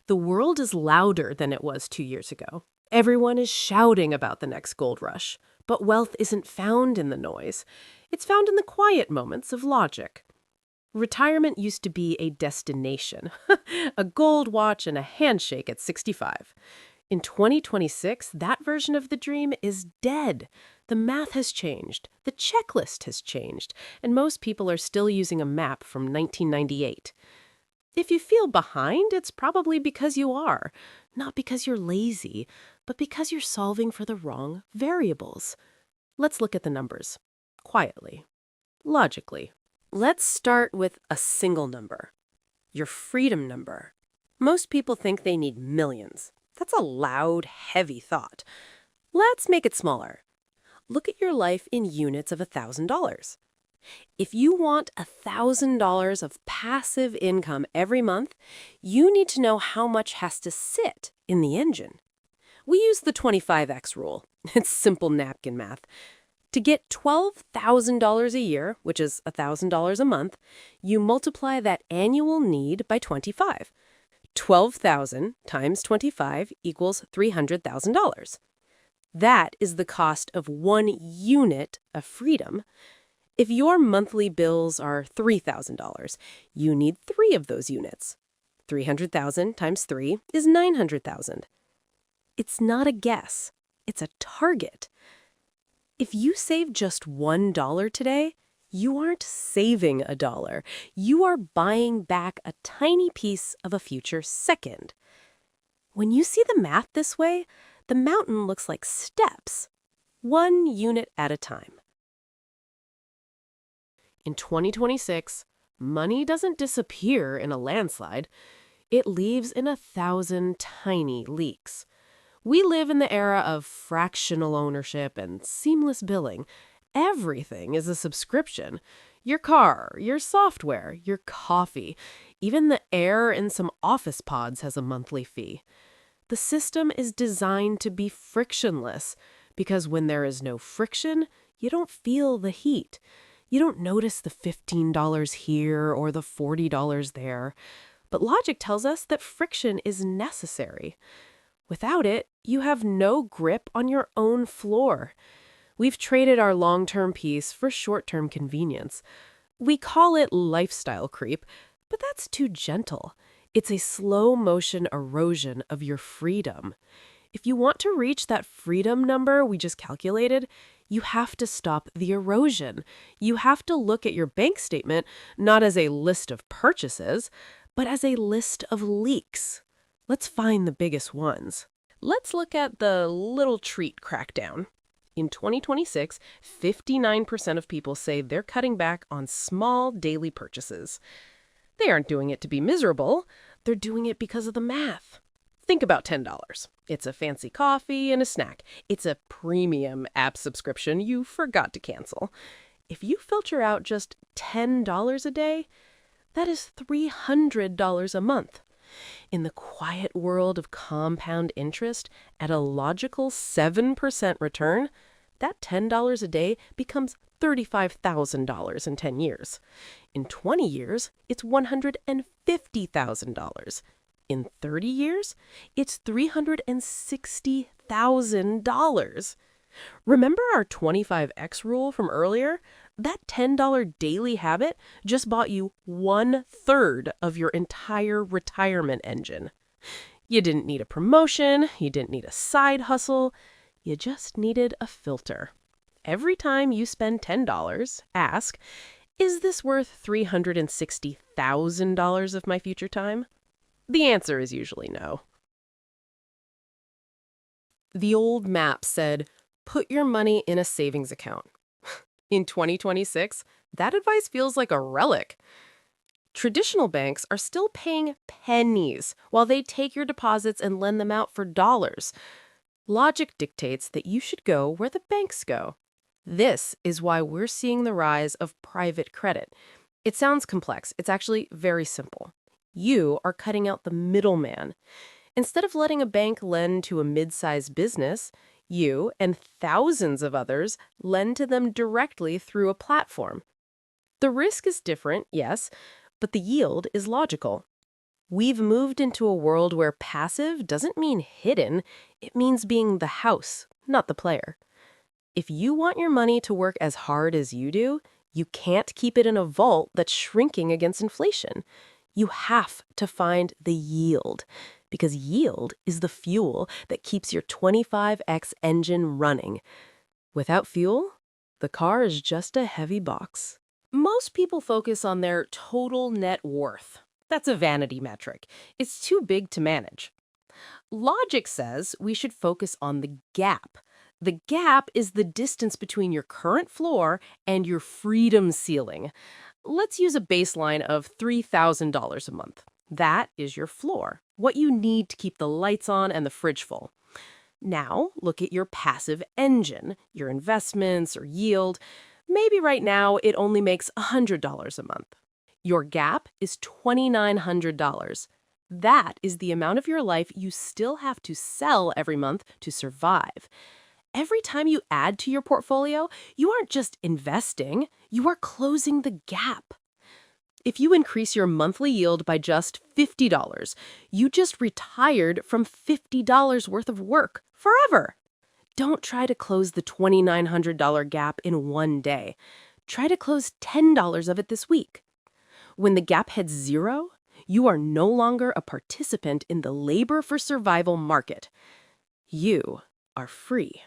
The world is louder than it was 2 years ago. Everyone is shouting about the next gold rush. But wealth isn't found in the noise. It's found in the quiet moments of logic. Retirement used to be a destination, a gold watch and a handshake at 65. In 2026, that version of the dream is dead. The math has changed, the checklist has changed, and most people are still using a map from 1998. If you feel behind, it's probably because you are, not because you're lazy, but because you're solving for the wrong variables. Let's look at the numbers, quietly, logically. Let's start with a single number, your freedom number. Most people think they need millions. That's a loud, heavy thought. Let's make it smaller. Look at your life in units of $1,000. If you want $1,000 of passive income every month, you need to know how much has to sit in the engine. We use the 25x rule. It's simple napkin math. To get $12,000 a year, which is $1,000 a month, you multiply that annual need by 25. 12,000 times 25 equals $300,000. That is the cost of 1 unit of freedom. If your monthly bills are $3,000, you need 3 of those units. 300,000 times 3 is 900,000. It's not a guess. It's a target. If you save just $1 today, you aren't saving a dollar. You are buying back a tiny piece of a future second. When you see the math this way, the mountain looks like steps, 1 unit at a time. In 2026, money doesn't disappear in a landslide. It leaves in 1,000 tiny leaks. We live in the era of fractional ownership and seamless billing. Everything is a subscription. Your car, your software, your coffee, even the air in some office pods has a monthly fee. The system is designed to be frictionless because when there is no friction, you don't feel the heat. You don't notice the $15 here or the $40 there. But logic tells us that friction is necessary. Without it, you have no grip on your own floor. We've traded our long-term peace for short-term convenience. We call it lifestyle creep, but that's too gentle. It's a slow-motion erosion of your freedom. If you want to reach that freedom number we just calculated, you have to stop the erosion. You have to look at your bank statement not as a list of purchases, but as a list of leaks. Let's find the biggest ones. Let's look at the little treat crackdown. In 2026, 59% of people say they're cutting back on small daily purchases. They aren't doing it to be miserable. They're doing it because of the math. Think about $10. It's a fancy coffee and a snack. It's a premium app subscription you forgot to cancel. If you filter out just $10 a day, that is $300 a month. In the quiet world of compound interest, at a logical 7% return, that $10 a day becomes $35,000 in 10 years. In 20 years, it's $150,000. In 30 years, it's $360,000. Remember our 25x rule from earlier? That $10 daily habit just bought you 1/3 of your entire retirement engine. You didn't need a promotion, you didn't need a side hustle, you just needed a filter. Every time you spend $10, ask, is this worth $360,000 of my future time? The answer is usually no. The old map said, put your money in a savings account. In 2026, that advice feels like a relic. Traditional banks are still paying pennies while they take your deposits and lend them out for dollars. Logic dictates that you should go where the banks go. This is why we're seeing the rise of private credit. It sounds complex. It's actually very simple. You are cutting out the middleman. Instead of letting a bank lend to a mid-sized business, you and thousands of others lend to them directly through a platform. The risk is different, yes, but the yield is logical. We've moved into a world where passive doesn't mean hidden, it means being the house, not the player. If you want your money to work as hard as you do, you can't keep it in a vault that's shrinking against inflation. You have to find the yield, because yield is the fuel that keeps your 25x engine running. Without fuel, the car is just a heavy box. Most people focus on their total net worth. That's a vanity metric. It's too big to manage. Logic says we should focus on the gap. The gap is the distance between your current floor and your freedom ceiling. Let's use a baseline of $3,000 a month. That is your floor, what you need to keep the lights on and the fridge full. Now, look at your passive engine, your investments or yield. Maybe right now it only makes $100 a month. Your gap is $2,900. That is the amount of your life you still have to sell every month to survive. Every time you add to your portfolio, you aren't just investing, you are closing the gap. If you increase your monthly yield by just $50, you just retired from $50 worth of work forever. Don't try to close the $2,900 gap in one day. Try to close $10 of it this week. When the gap hits zero, you are no longer a participant in the labor for survival market. You are free.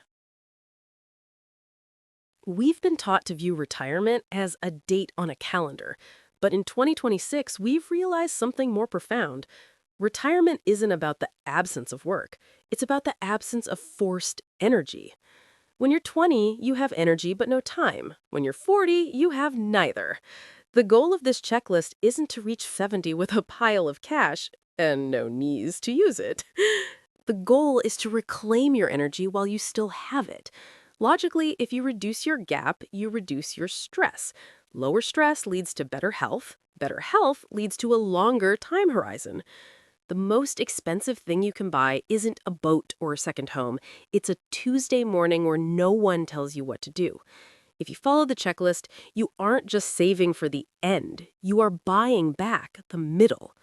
We've been taught to view retirement as a date on a calendar, but in 2026, we've realized something more profound. Retirement isn't about the absence of work. It's about the absence of forced energy. When you're 20, you have energy but no time. When you're 40, you have neither. The goal of this checklist isn't to reach 70 with a pile of cash and no knees to use it. The goal is to reclaim your energy while you still have it. Logically, if you reduce your gap, you reduce your stress. Lower stress leads to better health. Better health leads to a longer time horizon. The most expensive thing you can buy isn't a boat or a second home. It's a Tuesday morning where no one tells you what to do. If you follow the checklist, you aren't just saving for the end. You are buying back the middle.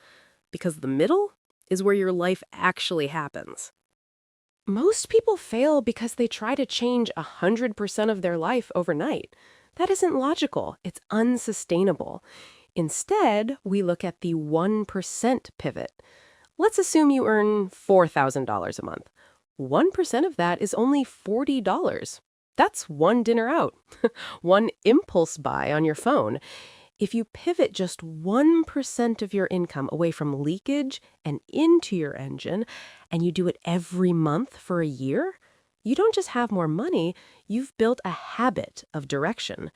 Because the middle is where your life actually happens. Most people fail because they try to change 100% of their life overnight. That isn't logical. It's unsustainable. Instead, we look at the 1% pivot. Let's assume you earn $4,000 a month. 1% of that is only $40. That's one dinner out, one impulse buy on your phone. If you pivot just 1% of your income away from leakage and into your engine, and you do it every month for a year, you don't just have more money, you've built a habit of direction.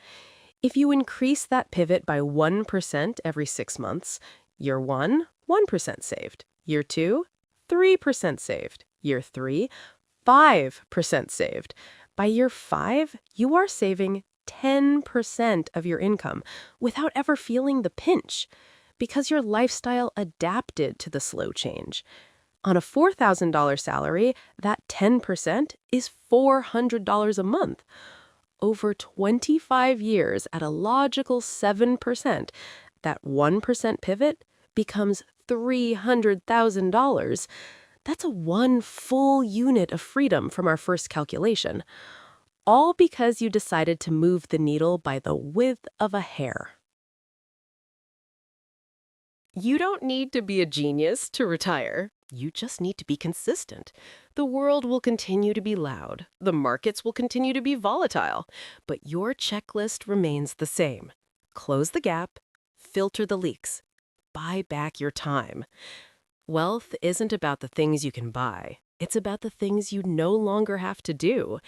If you increase that pivot by 1% every 6 months, year 1, 1% saved. Year 2, 3% saved. Year 3, 5% saved. By year 5, you are saving 10% of your income without ever feeling the pinch because your lifestyle adapted to the slow change. On a $4,000 salary, that 10% is $400 a month. Over 25 years at a logical 7%, that 1% pivot becomes $300,000. That's a one full unit of freedom from our first calculation. All because you decided to move the needle by the width of a hair. You don't need to be a genius to retire. You just need to be consistent. The world will continue to be loud. The markets will continue to be volatile. But your checklist remains the same. Close the gap. Filter the leaks. Buy back your time. Wealth isn't about the things you can buy. It's about the things you no longer have to do.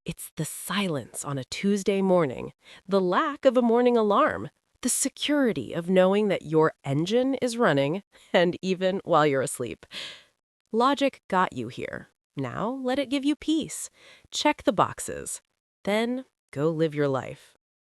It's the silence on a Tuesday morning, the lack of a morning alarm, the security of knowing that your engine is running, and even while you're asleep. Logic got you here. Now let it give you peace. Check the boxes. Then go live your life.